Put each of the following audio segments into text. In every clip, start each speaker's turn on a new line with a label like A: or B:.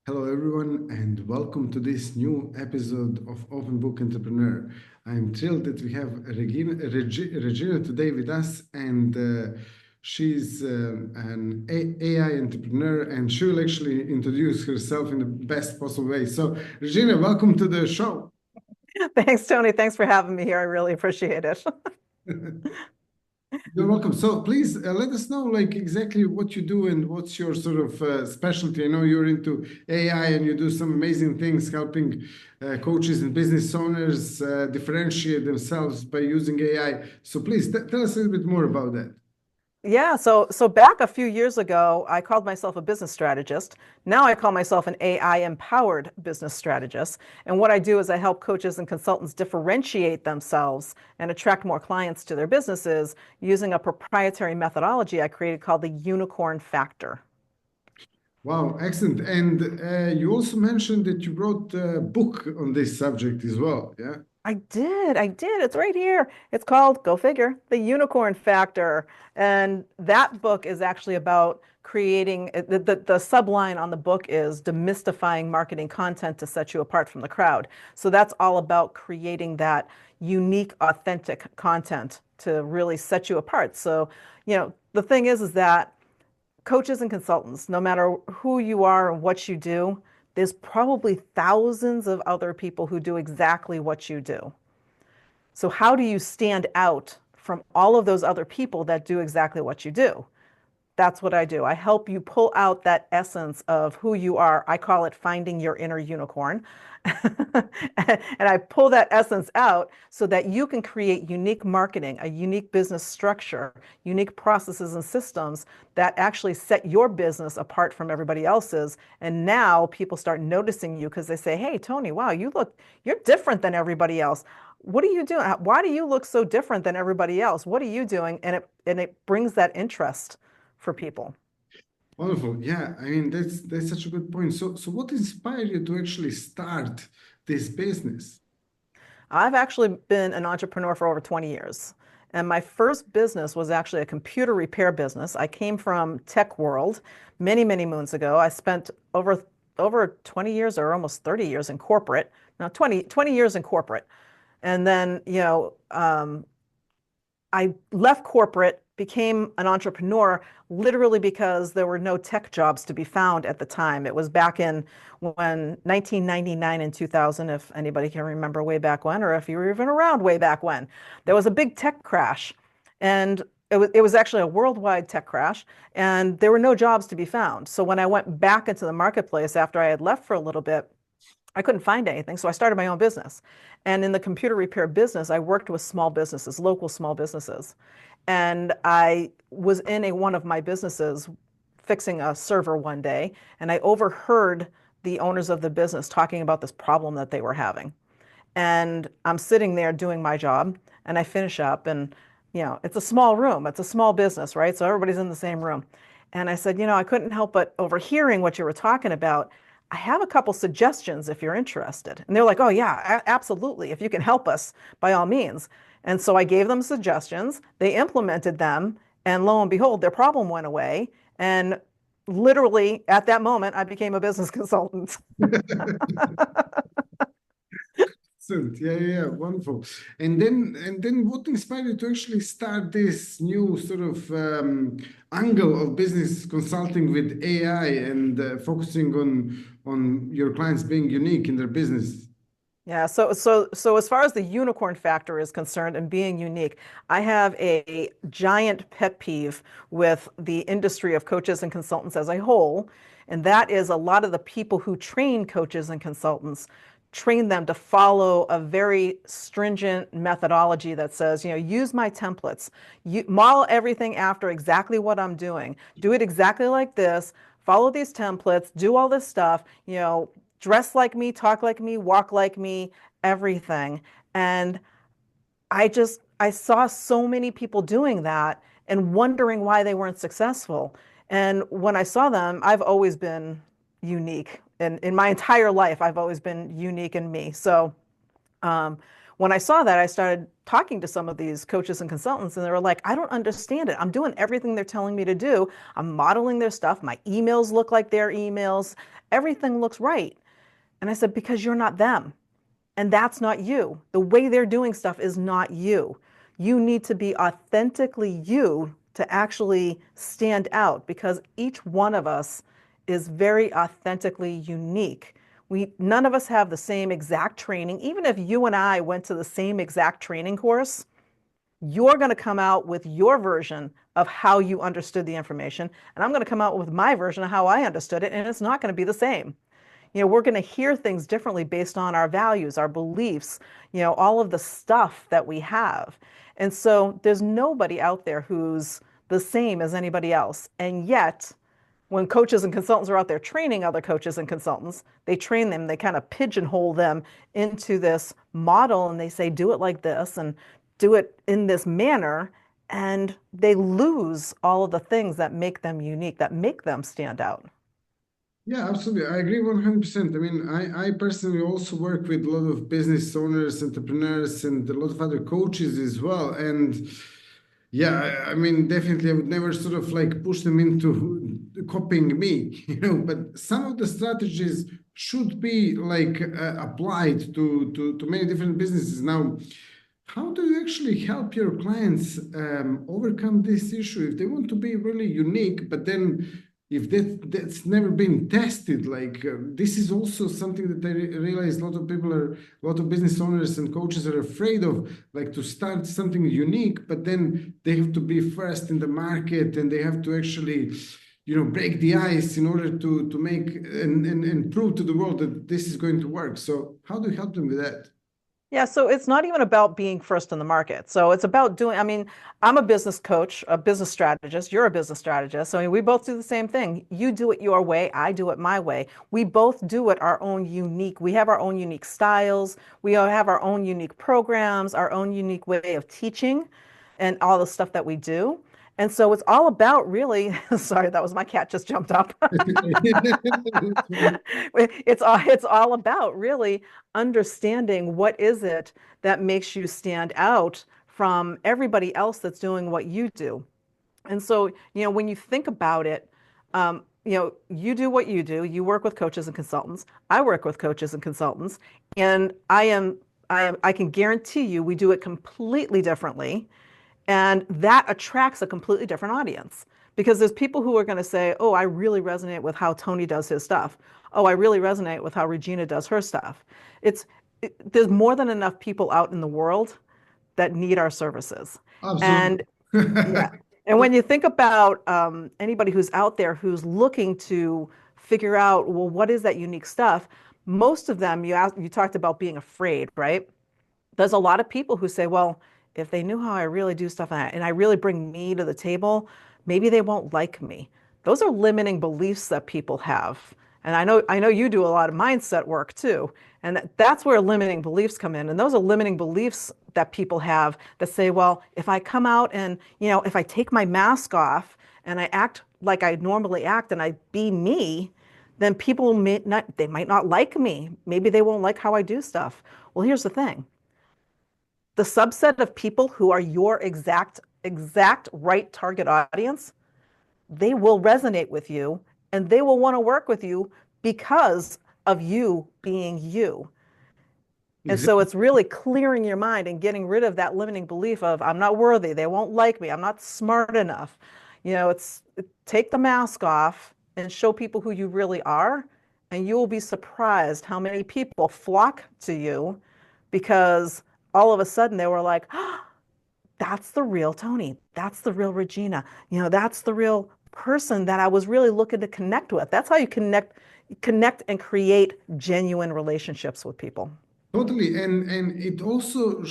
A: Hello, everyone, and welcome to this new episode of Open Book Entrepreneur. I'm thrilled that we have Regina today with us, and she's an AI entrepreneur, and she will actually introduce herself in the best possible way. So, Regina, welcome to the show.
B: Thanks, Tony. Thanks for having me here. I really appreciate it.
A: You're welcome. So please let us know like exactly what you do and what's your sort of specialty. I know you're into AI and you do some amazing things helping coaches and business owners differentiate themselves by using AI. So please tell us a little bit more about that.
B: Yeah, so back a few years ago, I called myself a business strategist. Now I call myself an AI empowered business strategist. And what I do is I help coaches and consultants differentiate themselves and attract more clients to their businesses using a proprietary methodology I created called the unicorn factor.
A: Wow, excellent. And you also mentioned that you wrote a book on this subject as well. Yeah.
B: I did. It's right here. It's called, go figure, The Unicorn Factor. And that book is actually about creating, the subline on the book is demystifying marketing content to set you apart from the crowd. So that's all about creating that unique, authentic content to really set you apart. So, the thing is that coaches and consultants, no matter who you are and what you do, there's probably thousands of other people who do exactly what you do. So, how do you stand out from all of those other people that do exactly what you do? That's what I do. I help you pull out that essence of who you are. I call it finding your inner unicorn. And I pull that essence out so that you can create unique marketing, a unique business structure, unique processes and systems that actually set your business apart from everybody else's. And now people start noticing you because they say, "Hey, Tony, wow, you're different than everybody else. What are you doing? Why do you look so different than everybody else? What are you doing?" And it brings that interest for people.
A: Wonderful. Yeah, I mean that's such a good point. So what inspired you to actually start this business?
B: I've actually been an entrepreneur for over 20 years. And my first business was actually a computer repair business. I came from tech world many, many moons ago. I spent over 20 years or almost 30 years in corporate. Now 20 years in corporate. And then, I left corporate, became an entrepreneur literally because there were no tech jobs to be found at the time. It was back in when 1999 and 2000, if anybody can remember way back when, or if you were even around way back when, there was a big tech crash. And it was actually a worldwide tech crash, and there were no jobs to be found. So when I went back into the marketplace after I had left for a little bit, I couldn't find anything, so I started my own business. And in the computer repair business, I worked with small businesses, local small businesses. And I was in one of my businesses fixing a server one day, and I overheard the owners of the business talking about this problem that they were having. And I'm sitting there doing my job, and I finish up, and it's a small room, it's a small business, right? So everybody's in the same room. And I said, I couldn't help but overhearing what you were talking about. I have a couple suggestions if you're interested. And they're like, oh, yeah, absolutely. If you can help us, by all means. And so I gave them suggestions. They implemented them. And lo and behold, their problem went away. And literally at that moment, I became a business consultant.
A: Excellent. Yeah, wonderful. And then what inspired you to actually start this new sort of angle of business consulting with AI and focusing on your clients being unique in their business?
B: Yeah, so as far as the unicorn factor is concerned and being unique, I have a giant pet peeve with the industry of coaches and consultants as a whole, and that is a lot of the people who train coaches and consultants train them to follow a very stringent methodology that says, use my templates, you model everything after exactly what I'm doing, do it exactly like this, follow these templates, do all this stuff, dress like me, talk like me, walk like me, everything. And I saw so many people doing that and wondering why they weren't successful. And when I saw them, I've always been unique. And in my entire life, I've always been unique in me. So um, when I saw that, I started talking to some of these coaches and consultants, and they were like, I don't understand it. I'm doing everything they're telling me to do. I'm modeling their stuff. My emails look like their emails. Everything looks right. And I said, because you're not them. And that's not you. The way they're doing stuff is not you. You need to be authentically you to actually stand out because each one of us is very authentically unique. None of us have the same exact training. Even if you and I went to the same exact training course, you're going to come out with your version of how you understood the information, and I'm going to come out with my version of how I understood it, and it's not going to be the same. We're going to hear things differently based on our values, our beliefs, all of the stuff that we have. And so there's nobody out there who's the same as anybody else. And yet, when coaches and consultants are out there training other coaches and consultants, they train them, they kind of pigeonhole them into this model and they say, do it like this and do it in this manner. And they lose all of the things that make them unique, that make them stand out.
A: Yeah, absolutely. I agree 100%. I mean, I personally also work with a lot of business owners, entrepreneurs, and a lot of other coaches as well. And yeah, I mean, definitely, I would never sort of like push them into copying me, but some of the strategies should be like applied to many different businesses. Now, how do you actually help your clients overcome this issue if they want to be really unique, but then if that's never been tested, like this is also something that I realize a lot of people a lot of business owners and coaches are afraid of, like to start something unique, but then they have to be first in the market and they have to actually, break the ice in order to make and prove to the world that this is going to work. So how do you help them with that?
B: Yeah, so it's not even about being first in the market. So it's about I'm a business coach, a business strategist. You're a business strategist. So I mean, we both do the same thing. You do it your way, I do it my way. We both do it we have our own unique styles. We all have our own unique programs, our own unique way of teaching and all the stuff that we do. And so it's all about really, sorry, that was my cat just jumped up. It's all about really understanding what is it that makes you stand out from everybody else that's doing what you do. And so, when you think about it, you do what you do. You work with coaches and consultants. I work with coaches and consultants, and I can guarantee you we do it completely differently. And that attracts a completely different audience because there's people who are going to say, oh, I really resonate with how Tony does his stuff. Oh, I really resonate with how Regina does her stuff. There's more than enough people out in the world that need our services.
A: Absolutely.
B: And yeah. And when you think about anybody who's out there who's looking to figure out, well, what is that unique stuff? Most of them, you talked about being afraid, right? There's a lot of people who say, well, if they knew how I really do stuff and I really bring me to the table, maybe they won't like me. Those are limiting beliefs that people have. And I know you do a lot of mindset work too. And that's where limiting beliefs come in. And those are limiting beliefs that people have that say, well, if I come out and, if I take my mask off and I act like I normally act and I be me, then they might not like me. Maybe they won't like how I do stuff. Well, here's the thing. The subset of people who are your exact right target audience, they will resonate with you and they will want to work with you because of you being you. And so
A: Exactly.
B: it's really clearing your mind and getting rid of that limiting belief of I'm not worthy, they won't like me, I'm not smart enough. Take the mask off and show people who you really are, and you will be surprised how many people flock to you because all of a sudden they were like, oh, that's the real Tony. That's the real Regina. That's the real person that I was really looking to connect with. That's how you connect and create genuine relationships with people.
A: Totally, and it also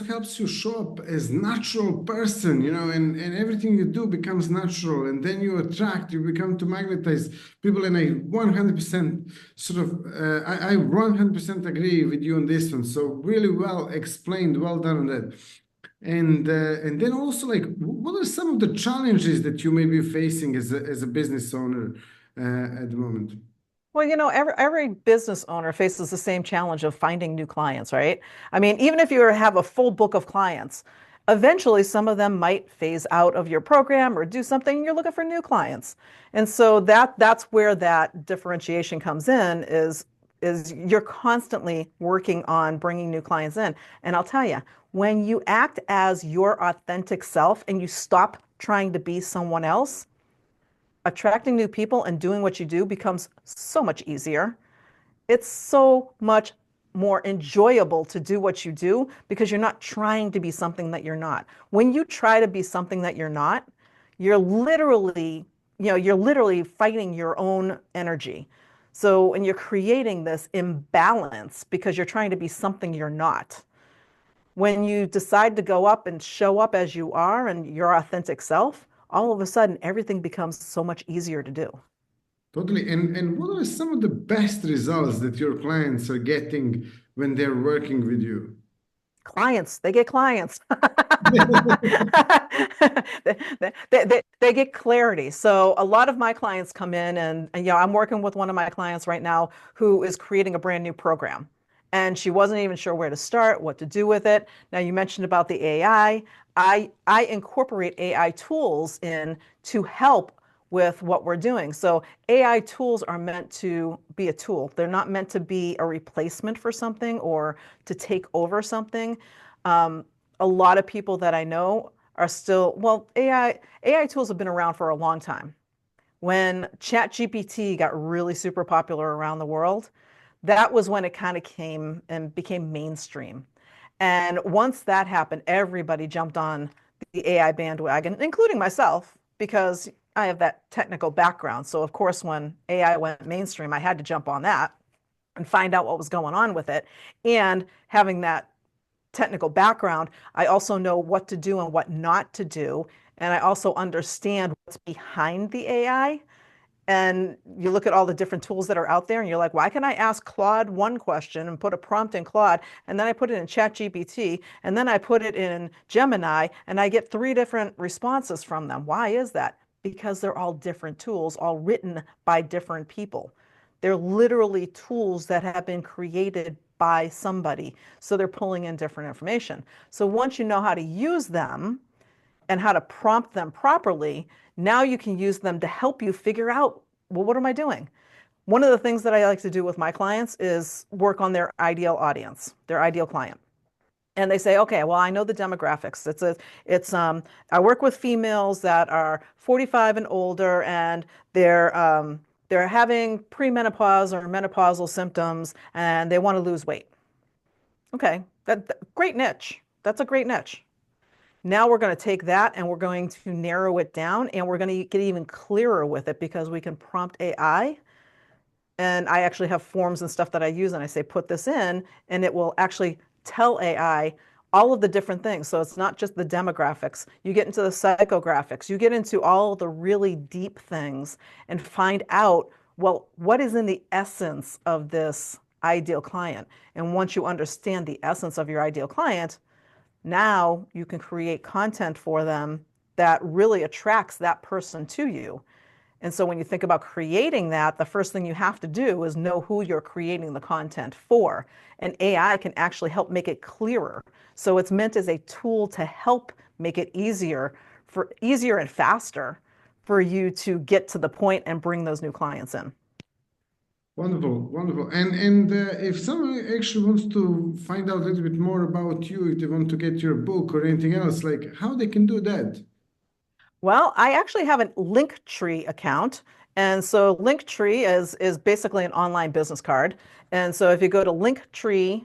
A: helps you show up as natural person, and everything you do becomes natural, and then you become to magnetize people, and I 100% sort of I 100% agree with you on this one. So really well explained, well done on that. And then also like, what are some of the challenges that you may be facing as a business owner at the moment?
B: Well, every business owner faces the same challenge of finding new clients, right? I mean, even if you have a full book of clients, eventually some of them might phase out of your program or do something, you're looking for new clients. And so that's where that differentiation comes in is you're constantly working on bringing new clients in. And I'll tell you, when you act as your authentic self and you stop trying to be someone else, attracting new people and doing what you do becomes so much easier. It's so much more enjoyable to do what you do because you're not trying to be something that you're not. When you try to be something that you're not, you're literally, you're literally fighting your own energy. So, and you're creating this imbalance because you're trying to be something you're not. When you decide to go up and show up as you are and your authentic self, all of a sudden everything becomes so much easier to do.
A: Totally. And what are some of the best results that your clients are getting when they're working with you?
B: Clients, they get clients. They get clarity. So a lot of my clients come in and I'm working with one of my clients right now who is creating a brand new program. And she wasn't even sure where to start, what to do with it. Now you mentioned about the AI. I incorporate AI tools in to help with what we're doing. So AI tools are meant to be a tool. They're not meant to be a replacement for something or to take over something. A lot of people that I know are still, well, AI tools have been around for a long time. When ChatGPT got really super popular around the world, that was when it kind of came and became mainstream. And once that happened, everybody jumped on the AI bandwagon, including myself, because I have that technical background. So, of course, when AI went mainstream, I had to jump on that and find out what was going on with it. And having that technical background, I also know what to do and what not to do. And I also understand what's behind the AI. And you look at all the different tools that are out there and you're like, why can I ask Claude one question and put a prompt in Claude and then I put it in ChatGPT and then I put it in Gemini and I get three different responses from them? Why is that? Because they're all different tools, all written by different people. They're literally tools that have been created by somebody. So they're pulling in different information. So once you know how to use them and how to prompt them properly, now you can use them to help you figure out, well, what am I doing? One of the things that I like to do with my clients is work on their ideal audience, their ideal client. And they say, okay, well, I know the demographics. I work with females that are 45 and older, and they're having premenopause or menopausal symptoms, and they want to lose weight. Okay, great niche. That's a great niche. Now we're going to take that and we're going to narrow it down and we're going to get even clearer with it because we can prompt AI. And I actually have forms and stuff that I use and I say, put this in, and it will actually tell AI all of the different things. So it's not just the demographics. You get into the psychographics, you get into all the really deep things and find out, well, what is in the essence of this ideal client? And once you understand the essence of your ideal client, now you can create content for them that really attracts that person to you. And so when you think about creating that, the first thing you have to do is know who you're creating the content for. And AI can actually help make it clearer. So it's meant as a tool to help make it easier and faster for you to get to the point and bring those new clients in.
A: Wonderful, wonderful. And if someone actually wants to find out a little bit more about you, if they want to get your book or anything else, like how they can do that?
B: Well, I actually have a Linktree account. And so Linktree is basically an online business card. And so if you go to Linktree,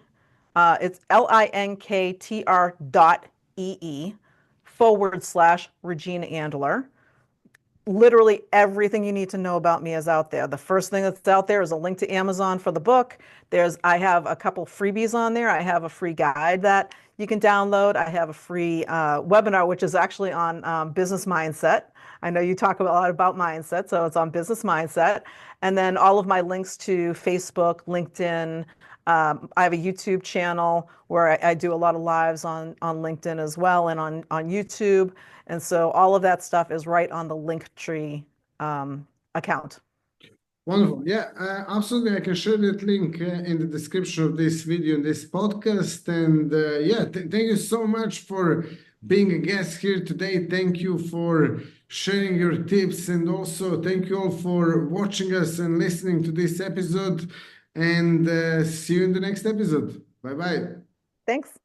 B: it's linktr.ee/Regina Andler. Literally everything you need to know about me is out there. The first thing that's out there is a link to Amazon for the book. I have a couple freebies on there. I have a free guide that you can download. I have a free webinar, which is actually on business mindset. I know you talk a lot about mindset, so it's on business mindset. And then all of my links to Facebook, LinkedIn. I have a YouTube channel where I do a lot of lives on LinkedIn as well and on YouTube. And so all of that stuff is right on the Linktree account.
A: Wonderful. Yeah, absolutely. I can share that link in the description of this video and this podcast. And yeah, thank you so much for being a guest here today. Thank you for sharing your tips. And also, thank you all for watching us and listening to this episode. And see you in the next episode. Bye bye.
B: Thanks.